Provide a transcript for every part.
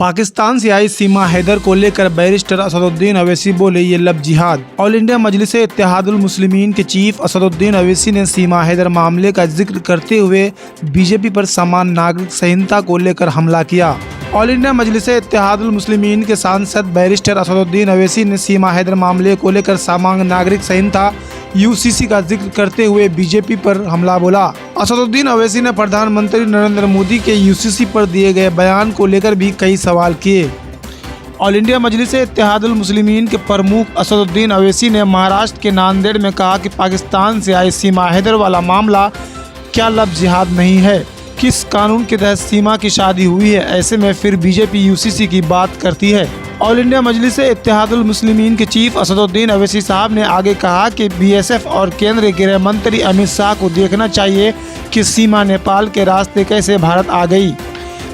पाकिस्तान से आई सीमा हैदर को लेकर बैरिस्टर असदुद्दीन अवैसी बोले ये लब जिहाद। ऑल इंडिया मजलिस इत्तेहादुल मुस्लिमीन के चीफ असदुद्दीन अवैसी ने सीमा हैदर मामले का जिक्र करते हुए बीजेपी पर समान नागरिक संहिता को लेकर हमला किया। ऑल इंडिया मजलिस इत्तेहादुल मुस्लिमीन के सांसद बैरिस्टर असदुद्दीन अवैसी ने सीमा हैदर मामले को लेकर समान नागरिक संहिता यूसीसी का जिक्र करते हुए बीजेपी पर हमला बोला। असदुद्दीन अवैसी ने प्रधानमंत्री नरेंद्र मोदी के यूसीसी पर दिए गए बयान को लेकर भी कई सवाल किए। ऑल इंडिया मजलिस इत्तेहादुल मुस्लिमीन के प्रमुख असदुद्दीन अवैसी ने महाराष्ट्र के नांदेड़ में कहा कि पाकिस्तान से आई सीमा हैदर वाला मामला क्या लब जिहाद नहीं है? किस कानून के तहत सीमा की शादी हुई है? ऐसे में फिर बीजेपी यूसीसी की बात करती है। ऑल इंडिया मजलिस इत्तेहादुल मुस्लिमीन के चीफ असदुद्दीन अवैसी साहब ने आगे कहा कि बीएसएफ और केंद्रीय गृह मंत्री अमित शाह को देखना चाहिए कि सीमा नेपाल के रास्ते कैसे भारत आ गई।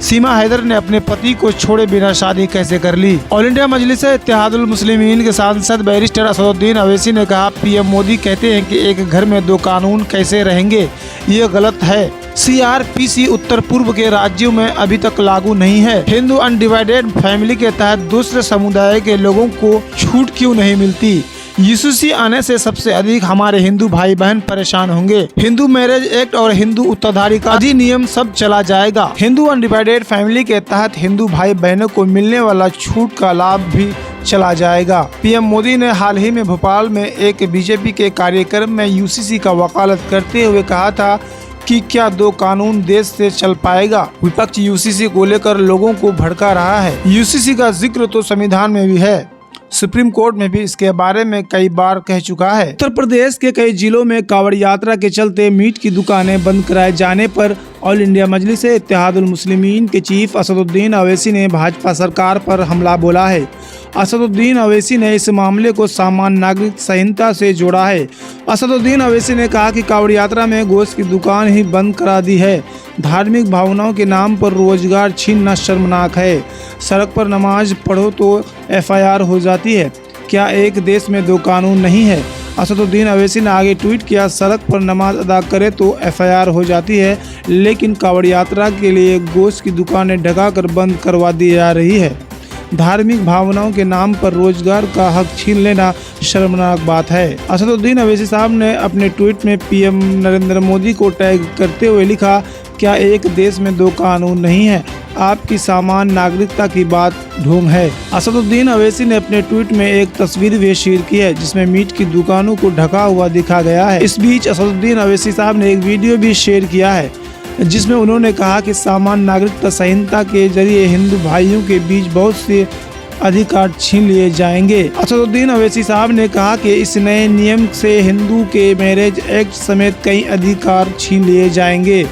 सीमा हैदर ने अपने पति को छोड़े बिना शादी कैसे कर ली। ऑल इंडिया मजलिस इत्तेहादुल मुस्लिमीन के सांसद बैरिस्टर असदुद्दीन अवैसी ने कहा, पीएम मोदी कहते हैं कि एक घर में दो कानून कैसे रहेंगे, ये गलत है। सीआरपीसी उत्तर पूर्व के राज्यों में अभी तक लागू नहीं है। हिंदू अनडिवाइडेड फैमिली के तहत दूसरे समुदाय के लोगों को छूट क्यों नहीं मिलती? यूसीसी आने से सबसे अधिक हमारे हिंदू भाई बहन परेशान होंगे। हिंदू मैरिज एक्ट और हिंदू उत्तराधिकारी का अधिनियम सब चला जाएगा। हिंदू अनडिवाइडेड फैमिली के तहत हिंदू भाई बहनों को मिलने वाला छूट का लाभ भी चला जाएगा। पीएम मोदी ने हाल ही में भोपाल में एक बीजेपी के कार्यक्रम में यूसीसी का वकालत करते हुए कहा था कि क्या दो कानून देश से चल पाएगा। विपक्ष यूसीसी को लेकर लोगों को भड़का रहा है। यूसीसी का जिक्र तो संविधान में भी है, सुप्रीम कोर्ट में भी इसके बारे में कई बार कह चुका है। उत्तर प्रदेश के कई जिलों में कांवड़ यात्रा के चलते मीट की दुकानें बंद कराए जाने पर ऑल इंडिया मजलिस इत्तेहादुल मुस्लिमीन के चीफ असदुद्दीन अवैसी ने भाजपा सरकार पर हमला बोला है। असदुद्दीन अवैसी ने इस मामले को सामान्य नागरिक संहिता से जोड़ा है। असदुद्दीन अवैसी ने कहा कि कांवड़ यात्रा में गोश्त की दुकान ही बंद करा दी है। धार्मिक भावनाओं के नाम पर रोजगार छीनना शर्मनाक है। सड़क पर नमाज पढ़ो तो एफआईआर हो जाती है। क्या एक देश में दो कानून नहीं है? असदुद्दीन अवैसी ने आगे ट्वीट किया, सड़क पर नमाज अदा करे तो एफआईआर हो जाती है, लेकिन कांवड़ यात्रा के लिए गोश्त की दुकानें ढकाकर बंद करवा दी जा रही है। धार्मिक भावनाओं के नाम पर रोजगार का हक छीन लेना शर्मनाक बात है। असदुद्दीन अवैसी साहब ने अपने ट्वीट में पीएम नरेंद्र मोदी को टैग करते हुए लिखा, क्या एक देश में दो कानून नहीं है? आपकी सामान्य नागरिकता की बात ढोंग है। असदुद्दीन अवैसी ने अपने ट्वीट में एक तस्वीर भी शेयर की है जिसमें मीट की दुकानों को ढका हुआ दिखा गया है। इस बीच असदुद्दीन अवैसी साहब ने एक वीडियो भी शेयर किया है जिसमें उन्होंने कहा कि सामान्य नागरिकता संहिता के जरिए हिंदू भाइयों के बीच बहुत से अधिकार छीन लिए जाएंगे। असदुद्दीन अवैसी साहब ने कहा कि इस नए नियम से हिंदू के मैरिज एक्ट समेत कई अधिकार छीन लिए जाएंगे।